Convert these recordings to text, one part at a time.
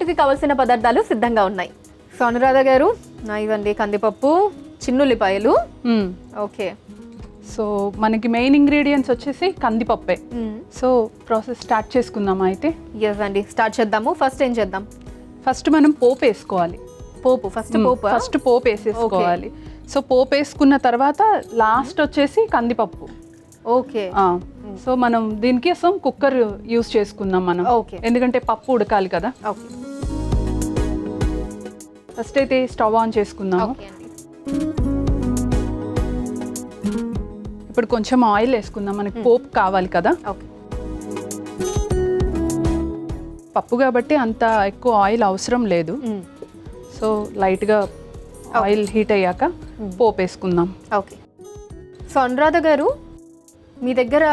పోటుకి కావాల్సిన పదార్థాలు సిద్ధంగా ఉన్నాయి. సో అనురాధ గారు, ఇవ్వండి కందిపప్పు, చిన్నుల్లిపాయలు. ఓకే. సో మనకి మెయిన్ ఇంగ్రీడియంట్స్ వచ్చేసి కందిపప్పే. సో ప్రాసెస్ స్టార్ట్ చేసుకుందామా అయితే? ఎస్ అండి, స్టార్ట్ చేద్దాము. ఫస్ట్ ఏం చేద్దాం? ఫస్ట్ మనం పోపు వేసుకోవాలి. ఫస్ట్ పోపు వేసేసుకోవాలి. సో పోపు వేసుకున్న తర్వాత లాస్ట్ వచ్చేసి కందిపప్పు. ఓకే. సో మనం దీనికోసం కుక్కర్ యూస్ చేసుకుందాం మనం, ఎందుకంటే పప్పు ఉడకాలి కదా. ఫస్ట్ అయితే స్టవ్ ఆన్ చేసుకుందాము. ఇప్పుడు కొంచెం ఆయిల్ వేసుకుందాం, మనకి పోపు కావాలి కదా. పప్పు కాబట్టి అంత ఎక్కువ ఆయిల్ అవసరం లేదు. సో లైట్గా ఆయిల్ హీట్ అయ్యాక పోపు వేసుకుందాం. ఓకే. సో అనురాధ గారు, మీ దగ్గర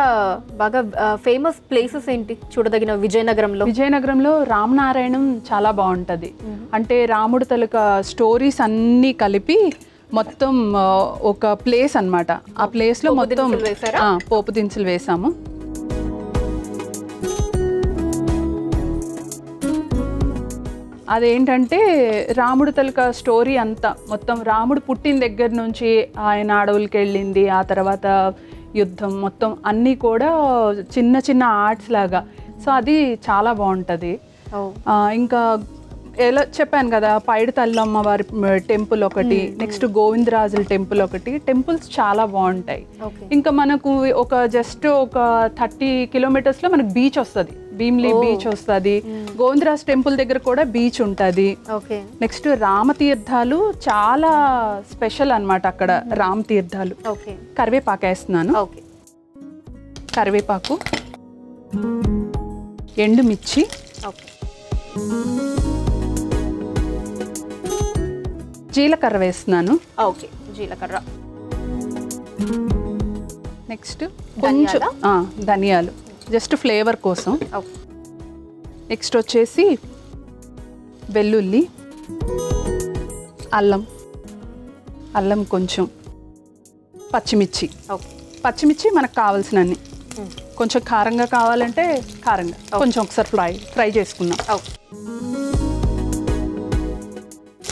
బాగా ఫేమస్ ప్లేసెస్ ఏంటి చూడదగిన విజయనగరంలో? విజయనగరంలో రామనారాయణం చాలా బాగుంటుంది. అంటే రాముడు తాలూకా స్టోరీస్ అన్నీ కలిపి మొత్తం ఒక ప్లేస్ అన్నమాట. ఆ ప్లేస్లో మొత్తం పోపు దినుసులు వేసాము. అదేంటంటే రాముడు తాలూకా స్టోరీ అంతా మొత్తం రాముడు పుట్టిన దగ్గర నుంచి ఆయన అడవులకి వెళ్ళింది, ఆ తర్వాత యుద్ధం మొత్తం అన్నీ కూడా చిన్న చిన్న ఆర్ట్స్ లాగా. సో అది చాలా బాగుంటుంది. ఇంకా ఎలా చెప్పాను కదా, పైడి తల్లమ్మ వారి టెంపుల్ ఒకటి, నెక్స్ట్ గోవిందరాజుల టెంపుల్ ఒకటి. టెంపుల్స్ చాలా బాగుంటాయి. ఇంకా మనకు జస్ట్ ఒక 30 కిలోమీటర్స్లో మనకు బీచ్ వస్తుంది, భీమ్లీ బీచ్ వస్తుంది. గోవిందరాజ్ టెంపుల్ దగ్గర కూడా బీచ్ ఉంటుంది. నెక్స్ట్ రామతీర్థాలు చాలా స్పెషల్ అన్నమాట అక్కడ. రామతీర్థాలు. కరివేపాకు వేస్తున్నాను. కరివేపాకు, ఎండుమిర్చి, జీలకర్ర వేస్తున్నాను. ఓకే, జీలకర్ర. నెక్స్ట్ కొంచెం ధనియాలు, జస్ట్ ఫ్లేవర్ కోసం. నెక్స్ట్ వచ్చేసి వెల్లుల్లి, అల్లం కొంచెం, పచ్చిమిర్చి. పచ్చిమిర్చి మనకు కావాల్సినన్ని. కొంచెం కారంగా కావాలంటే కారంగా, కొంచెం ఒకసారి ఫ్రై చేసుకుందాం.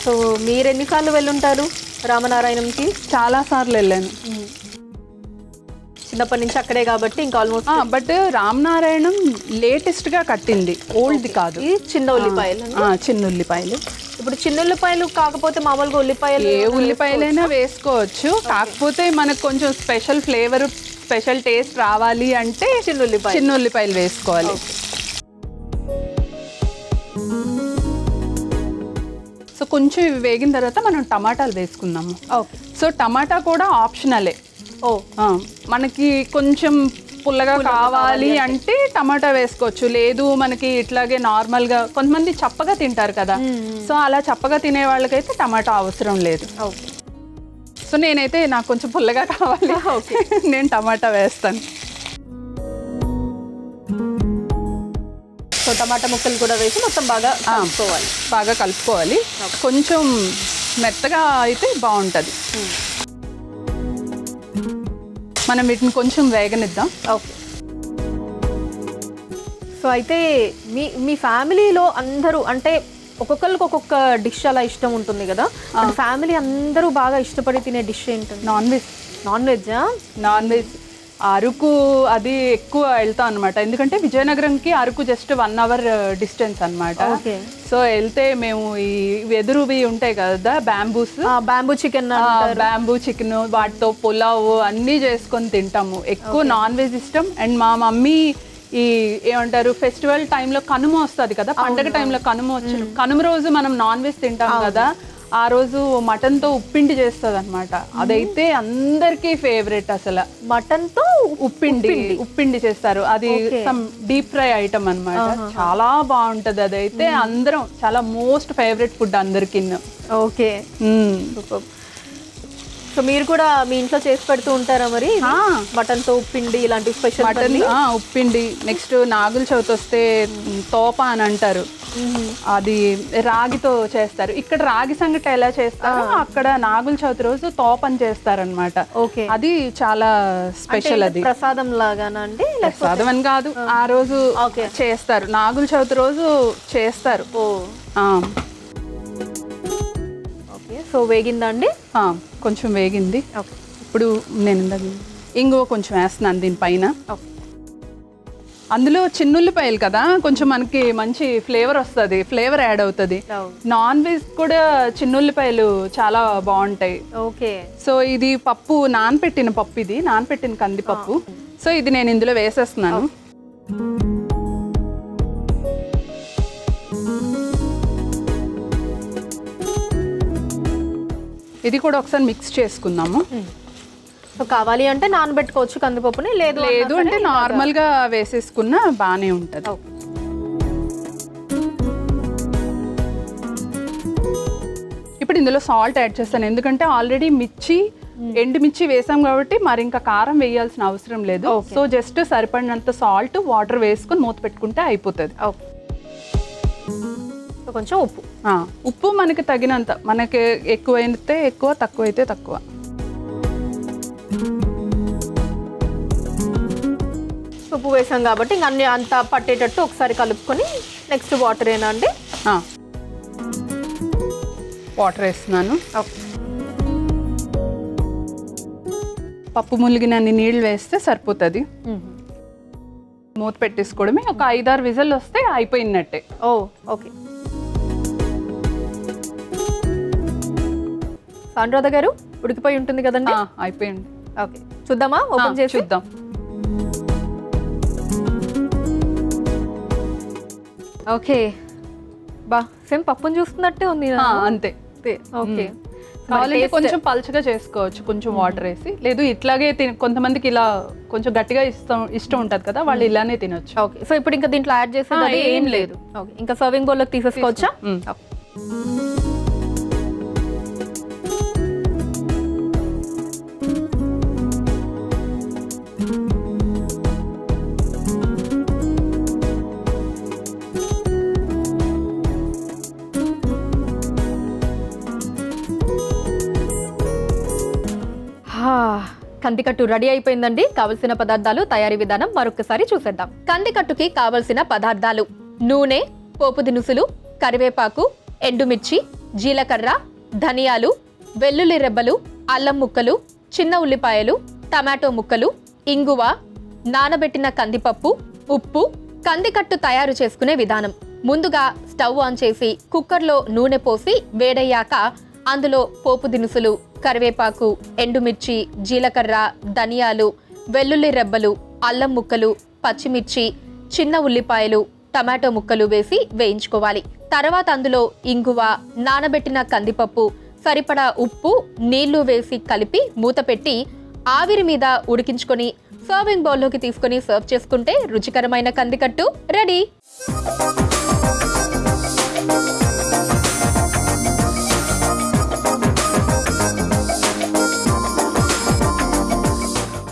సో మీరు ఎన్నిసార్లు వెళ్ళుంటారు రామనారాయణంకి? చాలా సార్లు వెళ్ళాను, చిన్నప్పటి నుంచి అక్కడే కాబట్టి ఇంకా ఆల్మోస్ట్. బట్ రామనారాయణం లేటెస్ట్గా కట్టింది, ఓల్డ్ కాదు. చిన్న ఉల్లిపాయలు. చిన్న ఉల్లిపాయలు. ఇప్పుడు చిన్న ఉల్లిపాయలు కాకపోతే మామూలుగా ఉల్లిపాయలు, ఏ ఉల్లిపాయలైనా వేసుకోవచ్చు. కాకపోతే మనకు కొంచెం స్పెషల్ ఫ్లేవర్, స్పెషల్ టేస్ట్ రావాలి అంటే చిన్న ఉల్లిపాయలు వేసుకోవాలి. సో కొంచెం ఇవి వేగిన తర్వాత మనం టమాటాలు వేసుకుందాము. సో టమాటా కూడా ఆప్షనలే. మనకి కొంచెం పుల్లగా కావాలి అంటే టమాటా వేసుకోవచ్చు, లేదు మనకి ఇట్లాగే నార్మల్గా కొంతమంది చప్పగా తింటారు కదా. సో అలా చప్పగా తినే వాళ్ళకైతే టమాటా అవసరం లేదు. సో నేనైతే నాకు కొంచెం పుల్లగా కావాలి, నేను టమాటా వేస్తాను. సో టమాటా ముక్కలు కూడా వేసి మొత్తం బాగా కలుపుకోవాలి. కొంచెం మెత్తగా అయితే బాగుంటుంది. మనం వీటిని కొంచెం వేగనిద్దాం. ఓకే. సో అయితే మీ ఫ్యామిలీలో అందరూ అంటే ఒక్కొక్కరికి ఒక్కొక్క డిష్ అలా ఇష్టం ఉంటుంది కదా. ఫ్యామిలీ అందరూ బాగా ఇష్టపడి తినే డిష్ ఏంటంటే? Non veg. Non veg Araku అది ఎక్కువ వెళ్తాం అనమాట, ఎందుకంటే విజయనగరంకి అరకు జస్ట్ 1 hour డిస్టెన్స్ అనమాట. సో వెళ్తే మేము ఈ వెదురువి ఉంటాయి కదా, బ్యాంబూ చికెన్, వాటితో పులావ్ అన్నీ చేసుకొని తింటాము. ఎక్కువ నాన్ వెజ్ ఇష్టం. అండ్ మా మమ్మీ ఈ ఏమంటారు ఫెస్టివల్ టైంలో కనుమ వస్తుంది కదా, పండగ టైంలో కనుమ రోజు మనం నాన్ వెజ్ తింటాం కదా, ఆ రోజు మటన్తో ఉప్పిండి చేస్తుంది అనమాట. అదైతే అందరికీ ఫేవరెట్. అసలు మటన్తో ఉప్పిండి చేస్తారు. అది సమ్ డీప్ ఫ్రై ఐటమ్ అనమాట, చాలా బాగుంటది. అదైతే అందరం చాలా మోస్ట్ ఫేవరెట్ ఫుడ్ అందరికి. ఓకే. సో మీరు కూడా మీ ఇంట్లో చేసి పెడుతూ ఉంటారా మరి? మటన్తో ఉప్పిండి ఇలాంటి special. Mutton ఉప్పిండి. Next Nagula Chavithi వస్తే తోప అని అంటారు, అది రాగితో చేస్తారు. ఇక్కడ రాగి సంగటి ఎలా చేస్తారో అక్కడ నాగుల చవితి రోజు తోపని చేస్తారనమాట. అది చాలా స్పెషల్. అది ప్రసాదం లాగానా అండి? ప్రసాదం అని కాదు, ఆ రోజు చేస్తారు, నాగుల చవితి రోజు చేస్తారు. ఓకే, సో వేగిందా అండి? కొంచెం వేగింది. ఓకే, ఇప్పుడు నేను ఇంగువ కొంచెం వేస్తున్నాను దీనిపైన. ఓకే, అందులో చిన్నుల్లిపాయలు కదా, కొంచెం మనకి మంచి ఫ్లేవర్ వస్తుంది, ఫ్లేవర్ యాడ్ అవుతుంది. నాన్ వెజ్ కూడా చిన్నుల్లిపాయలు చాలా బాగుంటాయి. ఓకే, సో ఇది పప్పు, నానపెట్టిన పప్పు, ఇది నానపెట్టిన కందిపప్పు. సో ఇది నేను ఇందులో వేసేస్తున్నాను. ఇది కూడా ఒకసారి మిక్స్ చేసుకుందాము. కావాలి అంటే నానబెట్టుకోవచ్చు కందిపప్పుని, లేదు అంటే నార్మల్గా వేసేసుకున్న బాగానే ఉంటుంది. ఇప్పుడు ఇందులో సాల్ట్ యాడ్ చేస్తాను, ఎందుకంటే ఆల్రెడీ ఎండుమిర్చి వేసాం కాబట్టి మరి ఇంకా కారం వేయాల్సిన అవసరం లేదు. సో జస్ట్ సరిపడినంత సాల్ట్, వాటర్ వేసుకొని మూత పెట్టుకుంటే అయిపోతుంది. కొంచెం ఉప్పు మనకి తగినంత, మనకి ఎక్కువైతే ఎక్కువ, తక్కువైతే తక్కువ. ఉప్పు వేసాం కాబట్టి ఇంక అన్ని అంతా పట్టేటట్టు ఒకసారి కలుపుకొని నెక్స్ట్ వాటర్ ఏనా అండి? వాటర్ వేస్తున్నాను. పప్పు ములిగినన్ని నీళ్ళు వేస్తే సరిపోతుంది. మూత పెట్టేసుకోవడమే. ఒక 5-6 విజిల్ వస్తే అయిపోయినట్టే. ఓకే, అనురాధ గారు ఉడికిపోయి ఉంటుంది కదండి? అయిపోయింది. ఓకే, చూద్దామా? ఓపెన్ చేసి చూద్దాం. ఓకే, సేమ్ పప్పుని చూస్తున్నట్టే ఉంది. అంతే. ఓకే, కొంచెం పల్చగా చేసుకోవచ్చు కొంచెం వాటర్ వేసి, లేదు ఇట్లాగే కొంతమందికి ఇలా కొంచెం గట్టిగా ఇష్టం ఉంటుంది కదా, వాళ్ళు ఇలానే తినొచ్చు. ఓకే, సో ఇప్పుడు ఇంకా దీంట్లో యాడ్ చేసేది ఏం లేదు. ఓకే, ఇంకా సర్వింగ్ బౌల్లోకి తీసేసుకోవచ్చా? కందికట్టు రెడీ అయిపోయిందండి. కావలసిన పదార్థాలు, తయారీ విధానం మరొకసారి చూసేద్దాం. కందికట్టుకి కావలసిన పదార్థాలు: నూనె, పోపు దినుసులు, కరివేపాకు, ఎండుమిర్చి, జీలకర్ర, ధనియాలు, వెల్లుల్లి రెబ్బలు, అల్లం ముక్కలు, చిన్న ఉల్లిపాయలు, టమాటో ముక్కలు, ఇంగువ, నానబెట్టిన కందిపప్పు, ఉప్పు. కందికట్టు తయారు చేసుకునే విధానం: ముందుగా స్టవ్ ఆన్ చేసి కుక్కర్లో నూనె పోసి వేడయ్యాక అందులో పోపు దినుసులు, కరివేపాకు, ఎండుమిర్చి, జీలకర్ర, ధనియాలు, వెల్లుల్లి రెబ్బలు, అల్లం ముక్కలు, పచ్చిమిర్చి, చిన్న ఉల్లిపాయలు, టమాటో ముక్కలు వేసి వేయించుకోవాలి. తర్వాత అందులో ఇంగువ, నానబెట్టిన కందిపప్పు, సరిపడా ఉప్పు, నీళ్లు వేసి కలిపి మూత పెట్టి ఆవిరి మీద ఉడికించుకొని సర్వింగ్ బౌల్లోకి తీసుకొని సర్వ్ చేసుకుంటే రుచికరమైన కందికట్టు రెడీ.